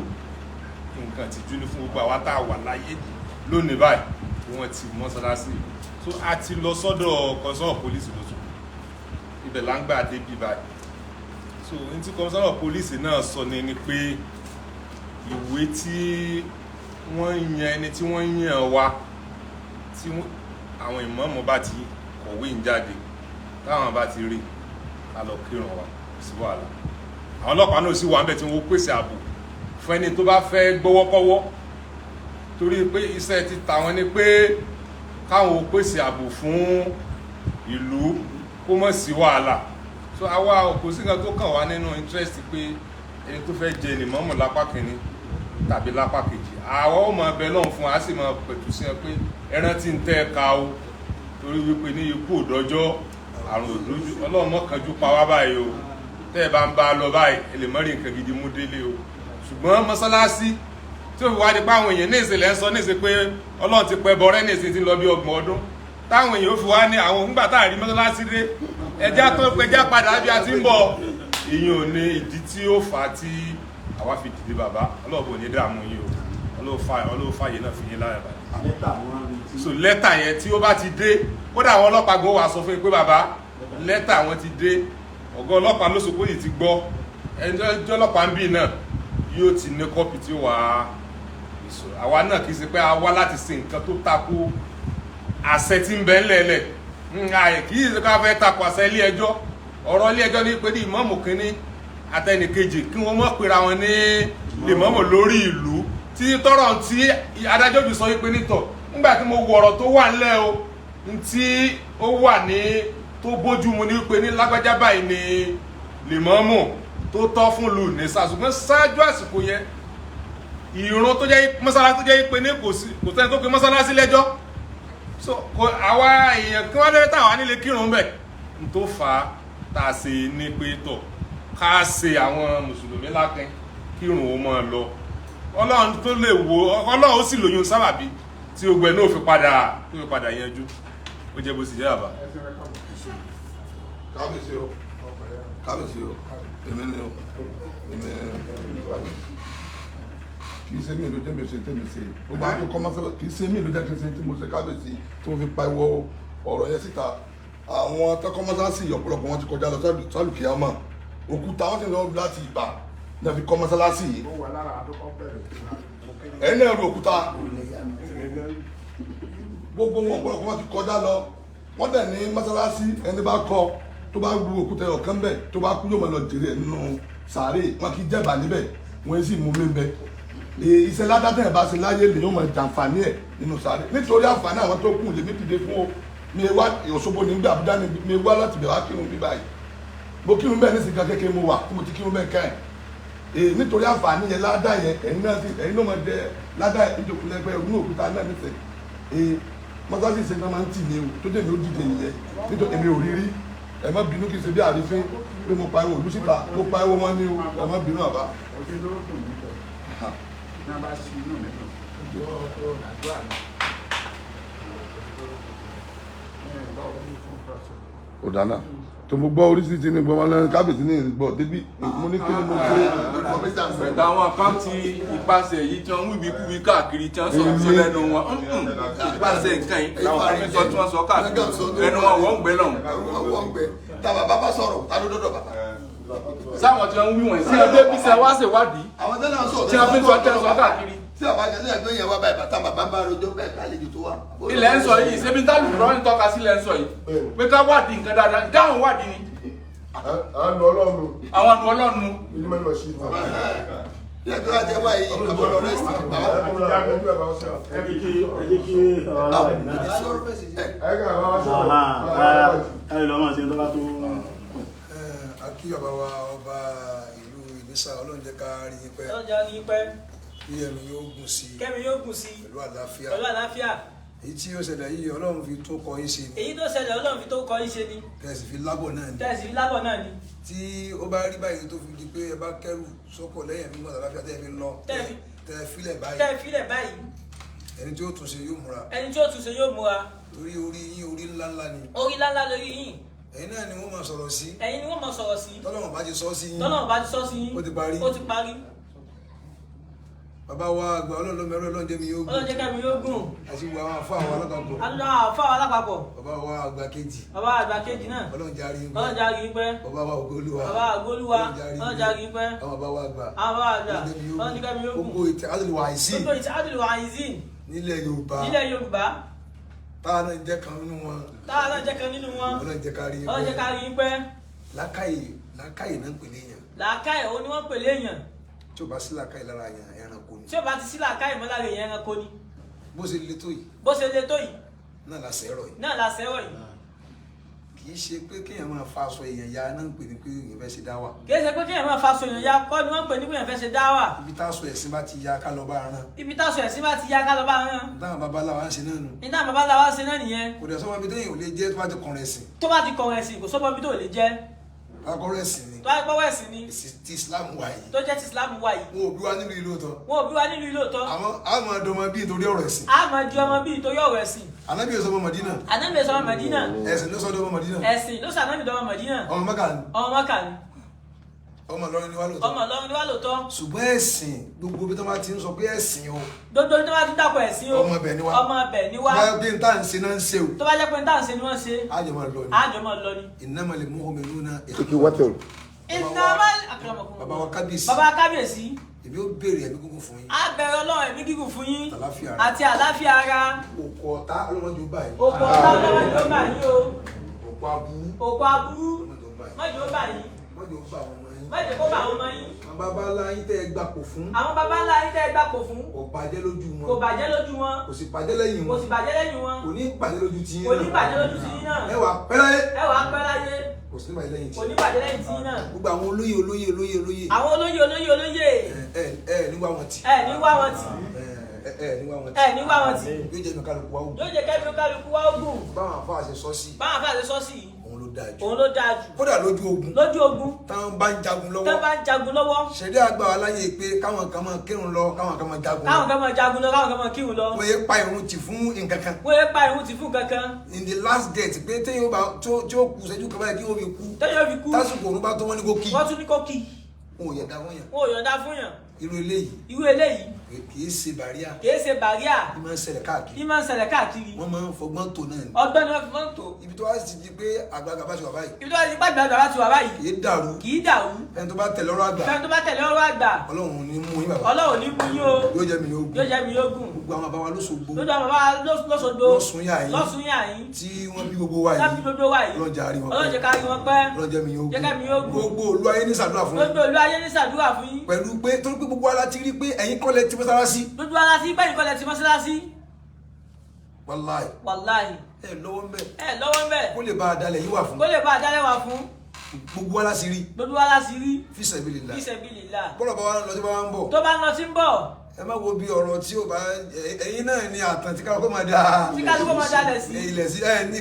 nǹkan tìjú ní fún gbogbo àwa tá a wà láyé lónìí báyìí wọ́n ti mọ́sálásí so a ti lọ sọ́dọ̀ kọ́sọ́ọ̀ pólísì lóṣù ibẹ̀ là ń gbà dé bí báyìí so ní tí kọ́sọ́ọ̀ pólísì náà sọ ni pé ìwé tí wọ́n yan ẹni tí wọ́n yàn wá tí àwọn ìmáàmù bá ti kọ̀wé ń jáde táwọn bá ti rí ká lọ kírun wa sí wàhálà àwọn ọlọ́pàá náà sì wà ń bẹ̀ tí wọ́n pèsè ààbò fún ẹni tó bá fẹ́ gbọ́wọ́kọ́wọ́ torí pé iṣẹ́ ti tàwọn ni pé káwọn pèsè ààbò fún ìlú kó mọ̀ sí wàhálà so àwa kò sí nǹkan tó kàn wá nínú interest pé ẹni tó fẹ́ jẹ ìmáàmù lápá kìíní tàbí lápá kejì àwọn ọmọ ẹbẹ náà fún wa sì máa pẹ̀tù sí ẹ pé ẹran tí ń tẹ́ ẹ ka o torí wípé ní ikú òdọ́jọ́ àrùn òdójú Ọlọ́run mọ́ kanjú pa wá báyìí o tẹ́ ẹ bá ń bá a lọ báyìí ẹ lè mọ́ rí nǹkan gidi mú délé o ṣùgbọ́n mọ́sálásí tí ó fi wá di pé àwọn èèyàn ní ìsìnlẹ̀ ń sọ ní ìsìn pé Ọlọ́run ti pẹ́ bọ́rẹ́ ní ìsìn tí ń lọ bí 30 ọdún táwọn èèyàn ó fi wá ní àwọn òǹgbà tá à rí mọ́sálásí dé ẹjá tó pẹjá padà bí a ti ń bọ̀ èèyàn ò ní ìdí tí ó fà á tí àwa fi dìde bàbá Ọlọ́run bò ní dààmú yìí o Ọlọ́run fàyè náà fi yín láyà báyìí so lẹ́tà yẹn tí ó bá ti dé kódà àwọn ọlọ́pàá gbọ́ wà sọ fún yín pé bàbá lẹ́tà wọn ti dé ọ̀gá ọlọ́pàá lóṣogbo yìí ti gbọ́ ẹjọ́ ọlọ́pàá ń bì náà yóò ti ní kọ́pì tí ó wà ìṣòro àwa náà kì í ṣe pé a wá láti ṣe nǹkan tó tako àṣẹ tí ń bẹ ńlẹ̀ẹ́lẹ̀ kì í ṣe ká fẹ́ tako àṣẹ ilé ẹjọ́ ọ̀rọ̀ ilé ẹjọ́ ní pé ní ìmáàmù kínní àtẹnìkejì kí wọ́n mọ̀ pera wọn ní ìmáàmù lórí ìlú tí tọrọ tí adájọ́ bí sọ wípé nítọ̀ nígbà tí mo wo ọ̀rọ̀ tó wà ńlẹ̀ o tí ó wà ní tó bójú mu ní wípé ní lágbájá báyìí ní ìmáàmù tó tọ́ fún lù ní ṣùgbọ́n ṣáájú àsìkò yẹn ìrun tó jẹ́ mọ́sálásí tó jẹ́ pé ní kò sẹ́ni tó pe mọ́sálásí lẹ́jọ́ so àwa èèyàn kí wọ́n lè táwa nílé kírun bẹ̀ n tó fà á tá a ṣe ní pé tọ̀ ká ṣe àwọn mùsùlùmí lákin kírun ó máa lọ Ọlọ́run tó lè wo Ọlọ́run ó sì lóyún sábàbí tí ogbẹ náà fi padà yanjú ó jẹ́ bó sì jẹ́ àbá. kábíyèsí o èmi ni o kì í ṣe mí ló jẹ́ mi ṣe tẹ́mi ṣe ó bá tó kọ́ máa fẹ́ kì í ṣe mí ló jẹ́ kí n ṣe tí mo ṣe kábíyèsí tí mo fi pariwo ọ̀rọ̀ yẹn síta àwọn tọkọmọsáàsì ọ̀pọ̀lọpọ̀ wọn ti kọjá lọ sálùkìyàmọ òkúta wọn ti lọ láti ìgbà ní a fi kọ́ mọ́sálásì yìí ẹni náà ru òkúta gbogbo wọn ọ̀pọ̀lọpọ̀ wọn ti kọjá lọ wọ́n dẹ̀ ní mọ́sálásí ẹni bá kọ́ tó bá ru òkúta ọ̀kan bẹ̀ tó bá kú yóò máa lọ jèrè nínú sàárè wọn kì í jẹ̀bà níbẹ̀ wọ́n sì mú mi bẹ̀ iṣẹ́ ládàtẹ̀ bá ṣe láyé lè yóò máa jàǹfààní ẹ̀ nínú sàárè nítorí àǹfààní àwọn tó kù lèmi dìde fún o mi wá Òṣogbo nígbà Àbújá ni mi wá láti bẹ̀ wá kírun bí báyìí mo kírun bẹ́ẹ̀ nísìnyí kan kékeré mo wà tí mo ti kírun bẹ́ẹ̀ ká ẹ̀ nítorí àǹfààní yẹn ládà yẹn ẹ̀yin náà máa dẹ ládà ìjòkó lẹ́gbẹ́ inú òkúta náà nísìnyí mọ́sáàsì ṣe náà máa ń tì mí o tó dé mi ó dìde nìyẹn nítorí èmi ò rí rí ẹ má bínú kí n ṣe bí àrífín pé mo pariwo òlú síta mo pariwo wọn ní o ẹ má bínú àbá. ọ̀dànà tó mo gbọ́ oríṣiríṣi ní gbọ́n lẹ́nu kábíyèsí ní ìgbọ́ débí mo ní kí ni mo ṣe. bẹ̀tẹ̀ àwọn kan ti ìpàṣẹ yìí tí wọ́n wíbi kúbi káàkiri tí wọ́n sọ sí lẹ́nu wọn ìpàṣẹ nǹkan yìí làwọn sọ tí wọ́n sọ káàkiri lẹ́nu wọn wọ́n gbẹ lọ́hùn. tá bàbá bá sọ̀rọ̀ tá ló dọ́dọ̀ bàbá. sáwọn tí wọ́n wí wọ̀nyí sí ẹgbẹ́ bí sẹ́ wá ṣèwádìí tí wọ́n fi sọ tẹ́ sọ káàkiri. tí ọba jẹ́ sílẹ̀ pé èèyàn wá báyìí bàtà bàbá bá rojọ́ bẹ́ẹ̀ kálejò tó wà. ilẹ̀ ń sọ yìí ṣé bí tálù rọ́ ń tọ́ka sílẹ̀ ń sọ yìí pé ká wádìí nǹkan dáadáa dáhùn wádìí ni. àwọn ọlọ́run. àwọn àna ọlọ́run. ilé mẹ́rin lọ sí ìta. ilé tó wá jẹ́ wáyé àbọ̀lọ̀ rẹ̀ sì ti bá wà. Akí bàbá wa ọba ìlú Inisa Ọlọ́run jẹ́ ká rí yín pẹ́. Ọlọ́run jẹ́ rí pẹ́. Kí ẹ̀mí yóò gùn sí. Kẹ́mi yóò gùn sí. Pẹ̀lú àlàáfíà. Pẹ̀lú àlàáfíà. Èyí tí ó ṣẹlẹ̀ yìí Ọlọ́run fi tó kọ yín ṣe ni. Èyí tó ṣẹlẹ̀ Ọlọ́run fi tó kọ yín ṣe ni. Tẹ̀sí fi lábọ̀ náà ni. Tẹ̀sí fi lábọ̀ náà ni. Tí ó bá rí báyìí tó fi di pé ẹ bá kẹ́rù sọ́kọ̀ lẹ́yìn ẹ̀mí gbọ́dọ̀ àlàáfíà tẹ́ fi lọ. Tẹ́ filẹ̀ báyìí. Tẹ́ filẹ̀ báyìí. Ẹni tí ó tún ṣe yóò múra. Ẹni tí ó tún ṣe yóò múra. Torí orí yín orí ńláńlá ni. Orí ńláńlá lórí yín. Ẹ̀yin náà ni wọ́n máa sọ̀rọ̀ sí. Ẹ̀yin ni wọ́n máa sọ̀rọ̀ sí. Tọ́lọ́run bá ti sọ sí yín. Tọ́lọ́run bá ti sọ sí yín. Ó ti parí. Ó ti parí. Bàbá wa àgbà Ọlọ́run mẹ́rọ Ọlọ́run jẹ́ mi yóò gùn. Ọlọ́run jẹ́ kẹ́mi yóò gùn. Àti gbogbo àwọn afọ àwọn alápapọ̀. Àlọ́ àfọ́ àwọn alápapọ̀. Bàbá wa àgbà kejì. Bàbá àgbà kejì náà. Ọlọ́run járí yín pẹ́. Ọlọ́run járí yín pẹ́. Bàbá wa ògbólúwa. Bàbá ògbólúwa. Ọlọ́run járí yín pẹ́. Àwọn bàbá wa àgbà. Àwọn bàbá àgbà. Ọlọ́run jẹ́ kẹ́mi yóò gùn. Gbogbo ìtẹ̀ àdùlù àìsí. Gbogbo ìtẹ̀ àdùlù àìsí. Nílẹ̀ Yorùbá. Nílẹ̀ Yorùbá. Táwa náà jẹ́ kan nínú wọn. Táwa náà jẹ́ kan nínú wọn. Ọlọ́run jẹ́ ká rí yín pẹ́. Ọlọ́run jẹ́ ká rí yín pẹ́. Làákàyè náà ń pè léèyàn. Làákàyè òun ni wọ́n pè léèyàn. Tí o bá sí làákàyè lára yàn ẹranko ni. Tí o bá ti sí làákàyè mọ́ lára èèyàn ẹranko ni. Bó ṣe le tó yìí. Bó ṣe le tó yìí. Náà la sẹ́rọ̀ yìí. Náà la sẹ́rọ̀ yìí. Kì í ṣe pé kéèyàn máa fa aṣọ èèyàn ya náà ń pè ní pé èèyàn fẹ́ ṣe dá wà. Kì í ṣe pé kéèyàn máa fa aṣọ èèyàn ya kọ́ ni wọ́n pè ní pé èèyàn fẹ́ ṣe dá wà. Ibi táṣọ ẹ̀sìn bá ti ya ká lọ bá rán. Ibi táṣọ ẹ̀sìn bá ti ya ká lọ bá rán. Táwọn babaláwa ń ṣe náà nù. Ìdáhùn babaláwa ń ṣe náà nìyẹn. Kò dẹ̀ sọ́mọ ibi téèyàn ò lè jẹ́ tó bá ti kọrin ẹ̀sìn. Tó bá ti kọrin ẹ̀sìn kò sọ́mọ ibi tó lè jẹ́. Akọrin ẹ̀sìn ni. Tó bá gbọ́wọ́ ẹ̀sìn ni. Ti Islam wà yìí. Tó jẹ́ ti Islam wà yìí. Wọn ò bí wa nílùú ìlú òótọ́. Wọn ò bí wa nílùú ìlú òótọ́. Àwọn ọmọ ọdọmọ bíi torí ọ̀rọ̀ ẹ̀sìn. A máa di ọmọ bíi torí ọ̀rọ̀ ẹ̀sìn. Ànábì sọ ọmọ Mọ̀dínà. Ànábì sọ ọmọ Mọ̀dínà. Ẹ̀sìn ló sọ ọmọ Mọ̀dínà. Ẹ̀sìn ló sọ Ànábì dọ́mọ Mọ̀dínà. Ọmọ Mẹ́kà ni. Ọmọ Mẹ́kà ni. Ọmọ Ìlọrin ni wá lóòótọ́. Ọmọ Ìlọrin ni wá lóòótọ́. Ṣùgbọ́n ẹ̀sìn gbogbo bí tó bá ti ń sọ pé ẹ̀sìn o. Gbogbo bí tó bá ti dàpọ̀ ẹ̀sìn o. Ọmọ ibẹ̀ ni wá. Ọmọ ibẹ̀ ni wá. Tó bá yẹ pé n tá à ń ṣe náà ń ṣe o. Tó bá jẹ́ pé n tá à ń ṣe ni wọ́n ṣe. Àjọ máa lọ ni. Àjọ máa lọ ni. Innamal mu'minuna Innamal akramakum. Bàbá wa kábíyèsí. Bàbá kábíyèsí. Èmi ó béèrè ẹ̀mí gígùn fún yín. A bẹ̀rẹ̀ Ọlọ́run ẹ̀mí gígùn fún yín. Àlàáfíà ara. Àti àlàáfíà ara. Òkò ọ̀tá ọlọ́mọdé ó báyìí. Òkò ọ̀tá ọlọ́mọdé ó báyìí o. Òkò aburú. Òkò aburú. Mọ́jọ́ ó báyìí. Mọ́jọ́ ó bá àwọn ọmọ yín. Mọ́jọ́ kó bá àwọn ọmọ yín. Àwọn bàbá ńlá yín tẹ́ ẹ gbapò fún. Àwọn bàbá ńlá yín tẹ́ ẹ gbapò fún. Kò bàjẹ́ lójú wọn. Kò bàjẹ́ lójú wọn. Kò sì bàjẹ́ lẹ́yìn Kò wọn. sì bàjẹ́ lẹ́yìn wọn. Kò ní bàjẹ́ lójú ti yín Kò ní bàjẹ́ lójú ti yín náà. Ẹ wà pẹ́ láyé. Ẹ wà pẹ́ láyé. Kò sí ní bàjẹ́ lẹ́yìn ti. Kò ní bàjẹ́ lẹ́yìn ti yín náà. Gbogbo àwọn olóyè. Àwọn olóyè. Níwá wọn tì. Ẹ ní wá wọn tì. Níwá wọn tì. Ẹ ní wá wọn tì. Yóò jẹ́ mi kálukú wa ó. Yóò jẹ́ kẹ́mi kálukú wá ogun. Báwọn àfa àṣẹ sọ sí. Báwọn afẹ́ àti sọ́ọ̀sì yìí. Òun ló dáa jù. Òun ló dáa jù. Kódà lójú ogun. Lójú ogun. Táwọn bá ń jagun lọ́wọ́. Tẹ́ bá ń jagun lọ́wọ́. Ṣẹ̀dí àgbà wa láyé pé káwọn kan máa kírun lọ káwọn kan máa jagun lọ. Káwọn kan máa jagun lọ, káwọn kan máa kírun lọ. Wọ́n yé pa ìrun tì fún nǹkan kan. Wọ́n yé pa ìrun tì fún kankan. In the last gate pé téyàn bá tí ó kù ṣẹ́jú kan báyìí kí wọ́n fi kú. Téyàn fi kú. Tásìkò òun bá tó wọ́n ní kó kí. Wọ́n tún ní kó kí. Wọn ò yọ̀ǹda fún yàn. Wọn ò yọ̀ǹda fún yàn. Irú eléyìí. Irú eléyìí. Kìí ṣe bàríà. Kìí ṣe bàríà. Bí máa ń ṣẹlẹ̀ káàkiri. Bí máa ń ṣẹlẹ̀ káàkiri. Wọ́n máa ń fọgbọ́n tó náà ni. Ọgbọ́n ni wọ́n fi máa ń tò. Ibi tó wá sì di pé àgbààgbà bá ti wà báyìí. Ibi tó wá sí gbàgbà àgbà ti wà báyìí. Kìí dàrú. Kìí dàrú. Ẹni tó bá tẹ̀lé ọ̀rọ̀ àgbà. Ẹni tó bá tẹ̀lé ọ̀rọ̀ àgbà. Ọlọ́run ní mú yín bàbá. Ọlọ́run ní mú yín o. Yóò jẹ́ mi yóò gùn. Yóò jẹ́ mi yóò gùn. Gbogbo àwọn bàbá wa lóṣogbo. Lójú àwọn bàbá lọ́sọ̀gbó. Lọ́sùn yà yín. Tí wọ́n bí gbogbo wa yìí. Lábí gbogbo wa yìí. Ọlọ́run jẹ́ àárín wọn pẹ́. Ọlọ́run jẹ́ kárí wọn pẹ́. Ọlọ́run jẹ́ mi yóò gùn. Jẹ́ kẹ́mi yóò gùn. Gbogbo olú ayé ní ṣàdúrà fún yín. Gbogbo olú ayé ní ṣàdúrà fún yín. Pẹ̀lú pé torí pé gbogbo ara ti rí pé ẹ̀yin kọ́lẹ̀ ti mọ́sálásí. Lójú ara sí bẹ́ẹ̀ nìkan lẹ ti mọ́sálásí. Wàláì. Wàláì. Ẹ lọ́wọ́ ń bẹ̀. Ẹ lọ́wọ́ ń bẹ̀. Kó lè bá a dalẹ̀ yìí wà fún. Kó lè bá a dálẹ̀ wá fún. Gbogbo ara sì rí. Gbogbo ara sí rí. Fi sabilillah. Fi sabilillah. Bọ́lọ̀ bá wa lọ sí bá wa ń bọ̀. Tó bá ń lọ sí ń bọ̀. Ẹ má wo bí ọ̀rọ̀ tí ó bá ẹ̀yin náà ni àtàn tí kálukú máa da. Tí kálukú máa dalẹ̀ sí. Ilẹ̀ sí ẹ ní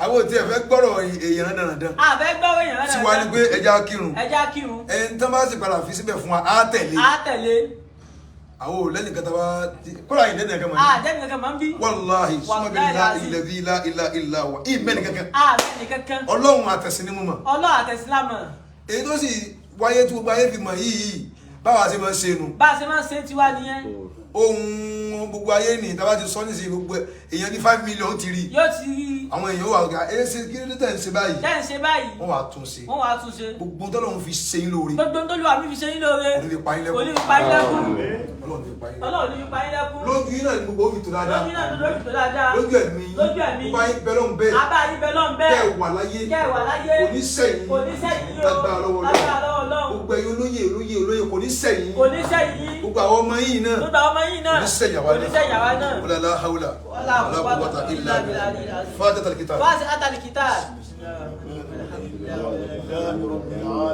àwọn tí ẹ fẹ́ gbọ́rọ̀ èèyàn dandan. Àfẹ́ gbọ́rọ̀ èèyàn dandan. Tiwa ni pé ẹja kírun. Ẹja kírun. Ẹni tán bá sì padà fi síbẹ̀ fún wa á tẹ̀lé. Á tẹ̀lé. Àwọn ò lẹ́nu kẹta wá kóra yìí lẹ́nu ẹ̀ka máa ní. Jẹ́ni kankan máa ń bí. Wàláhì sumabilillahi alladhi la ilaha illa huwa ìmẹ́ni kankan. Mẹ́ni kankan. Ọlọ́run àtẹ̀sí ni mo mọ̀. Ọlọ́run àtẹ̀sílámọ̀. Èyí tó sì wáyé tí gbogbo ayé fi mọ̀ yìí báwa ṣe máa ń ṣe nu. Bá a ṣe máa ń ṣe tiwa nìyẹn. Ohun gbogbo ayé ni tá bá ti sọ nísìnyí gbogbo èèyàn ní 5 million ti rí. Yóò ti rí. Àwọn èèyàn wà ọ̀gá ẹ ṣe kí ló dé tẹ̀ ń ṣe báyìí. Tẹ́ ń ṣe báyìí. Wọ́n wàá tún ṣe. Wọ́n wàá tún ṣe. Gbogbo tọ́lọ́run fi ṣe yín lóore. Gbogbo tó lù wá mi fi ṣe yín lóore. Kò ní fi pa yín lẹ́kùn. Kò ní fi pa yín lẹ́kùn. ọlọ́run ti pa yín Ọlọ́run ní pa yín lẹ́kún. lójú yín náà ni gbogbo òbí tó dáadáa Lójú náà ni lójú tó dáadáa. lójú ẹ̀mí yín bá yín bẹ lọ́hùn bẹ́ẹ̀ Abá yín bẹ lọ́hùn bẹ́ẹ̀. kẹ́ ẹ̀ wà láyé Kò ní sẹ́yìn yóò. lágbára lọ́wọ́ Lágbára lọ́wọ́ Ọlọ́run. gbogbo ẹ̀yin olóyè kò ní sẹ́yìn Kò ní sẹ́yìn. gbogbo àwọn ọmọ yìí náà Kò ní sẹ́yìn àwa náà. wala hawla Wala quwwata illa billah. fatihatul kitab Fatihatul kitab.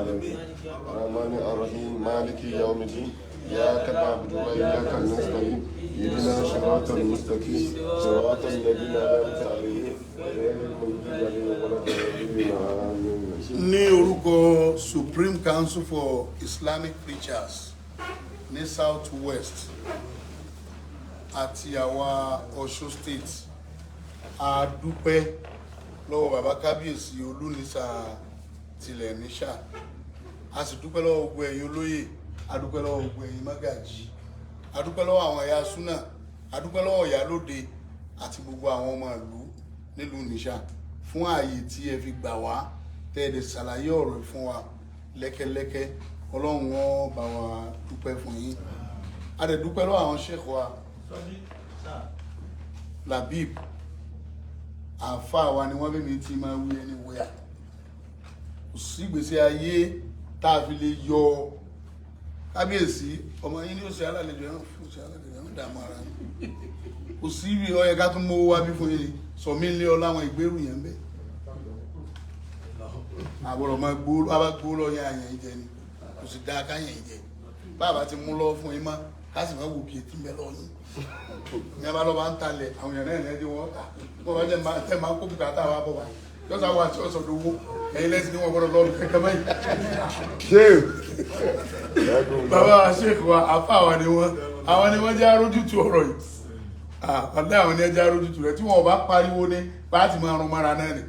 الرحمن الرحيم مالك يوم الدين إياك نعبد وإياك نستعين اهدنا الصراط المستقيم صراط الذين أنعمت عليهم غير المغضوب عليهم ولا الضالين آمين. Ní orúkọ Supreme Council for Islamic Preachers ní South West àti àwa Ọ̀ṣun State a dúpẹ́ lọ́wọ́ bàbá kábíyèsí Olúnisa tilẹ̀ níṣà a sì dúpẹ́ lọ́wọ́ gbogbo ẹ̀yin olóyè a dúpẹ́ lọ́wọ́ gbogbo ẹ̀yin mágàjí a dúpẹ́ lọ́wọ́ àwọn ẹ̀yà súnà a dúpẹ́ lọ́wọ́ ìyálóde àti gbogbo àwọn ọmọ ìlú nílùú níṣà fún ààyè tí ẹ fi gbà wá tẹ́ẹ̀dẹ̀ ṣàlàyé ọ̀rọ̀ fún wa lẹ́kẹ́lẹ́kẹ́ ọlọ́run wọn bá wa dúpẹ́ fún yín a dẹ̀ dúpẹ́ lọ́wọ́ àwọn sheikh wa Labeeb àfáà wa ni wọ́n bí mi ti máa wí ẹni wẹ́à kò sí ìgbésí ayé tá a fi lè yọ kábíyèsí ọmọ yín ní ó ṣe alálejò ẹ̀rọ fún ṣe alálejò ẹ̀rọ dààmú ara ní kò sí ibi ọyẹ ká tún mọ́ wá bí fún yín sọmí lé ọ láwọn ìgbérù yẹn bẹ́ẹ̀ àbọ̀rọ̀ máa gbó lọ yẹn àyàn ìjẹ ni kò sì dáa káyàn ìjẹ bàbá ti mú lọ fún yín mọ́ ká sì máa wò kí etí mẹ́ lọ yín ní abá lọ́ba ń talẹ̀ àwọn èèyàn náà ẹ̀dẹ́ wọn wọ́n bá jẹ́ tẹ́ máa kó bùkátà wa bọ̀ wá yọ́sà wà tí ó sọ̀dọ̀ owó ẹ̀yin lẹ́sìn ní wọ́n gbọ́dọ̀ lọ́ọ̀lù kẹ́kẹ́ báyìí. bàbá sheikh wa àfà wa ni wọ́n jẹ́ arójútu ọ̀rọ̀ yìí ọ̀dá àwọn ni ẹ jẹ́ arójútu rẹ̀ tí wọ́n bá pariwo ní pàtì máa rún mara náà ni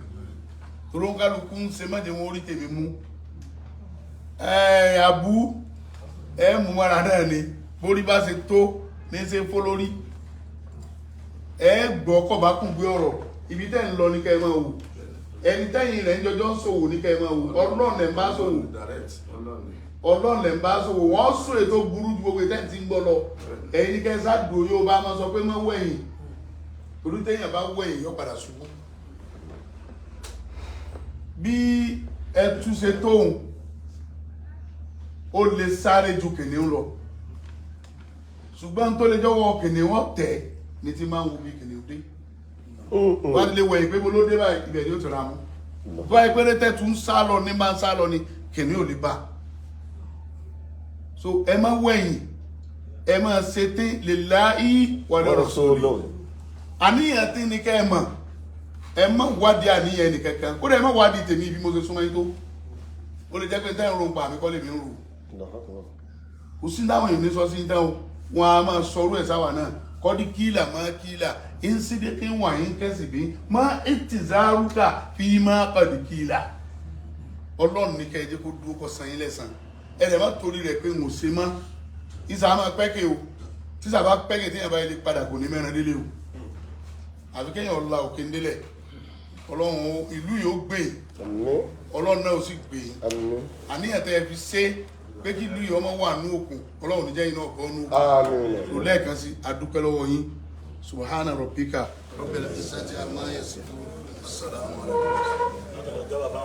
toró ń kálukú ń ṣe mọ́jẹ̀ wọn orí tèmi mú àbú mú mara náà ni borí bá ṣe tó ní ṣe fó lórí gbọ́ kọ̀ bá kún gbé ọ̀rọ̀ ibi tẹ́ ń lọ ní kẹ́ máa wò ẹni tẹ́yìn rẹ̀ ń jọjọ́ ń ṣòwò ní kẹ́ máa wò ọlọ́run lẹ̀ ń bá ṣòwò ọlọ́run lẹ̀ ń bá ṣòwò wọ́n sọ ètò burú ju gbogbo ìtẹ́ ti ń gbọ́ lọ ẹ̀yin ní kẹ́ sádùn yóò bá máa sọ pé má wẹ̀yìn torí tẹ́yìn bá wẹ̀yìn yóò padà ṣubú bí ẹ tún ṣe tóun ó lè sáré ju kìnìún lọ ṣùgbọ́n tó lè jọwọ́ kìnìún tẹ̀ ní ti máa ń wo bí kìnìún dé wọ́n lè wẹ̀ ìpé ló dé báyìí ibẹ̀ yóò tẹ̀ra mú bá ìpẹ́rẹ́ tẹ́ tún sá lọ ní máa ń sá lọ ní kìnìún ò lè bá so ẹ má wẹ̀yìn ẹ má ṣe tí lillahi wa rasuli àníyàn tí ní kẹ́ ẹ má wádìí àníyàn ẹnì kankan kó dẹ̀ ẹ má wádìí tèmi bí mo ṣe súnmọ́ yín tó ó lè jẹ́ pé tẹ́ ń ro pa àmì kọ́ lè mi ń rò kò sí dáwọn èèyàn ní sọ sí dáwọn wọn a máa sọ̀rọ̀ ẹ̀ sáwà náà kọ́dí kíìlà máa kíìlà ìsídẹ́kí wà ń kẹ́sì bí máa ìtìzárúkà fi máa kọ́dí kíìlà ọlọ́run ní kẹ́ẹ̀jẹ́ kó dúró kọ́ san yín lẹ́sàn ẹ̀rẹ̀ má torí rẹ̀ pé mo ṣe mọ́ ìsà máa pẹ́kẹ̀ o tí sàbá pẹ́kẹ̀ tí yẹn bá yẹ lè padà kò ní mẹ́rin délé o àfi kéèyàn la òkè ń délẹ̀ ọlọ́run ìlú yìí ó gbé ọlọ́run náà ó sì gbé àníyàn tẹ́ ẹ fi ṣe pé kí ìlú yìí ọmọ wà ní òkun ọlọ́run níjẹ́ iná ọkọ̀ ọ̀nù òkun lẹ́ẹ̀kan sí adúpẹ́ lọ́wọ́ yín subhana rabbika rabbil izzati amma yasifun assalamu alaikum.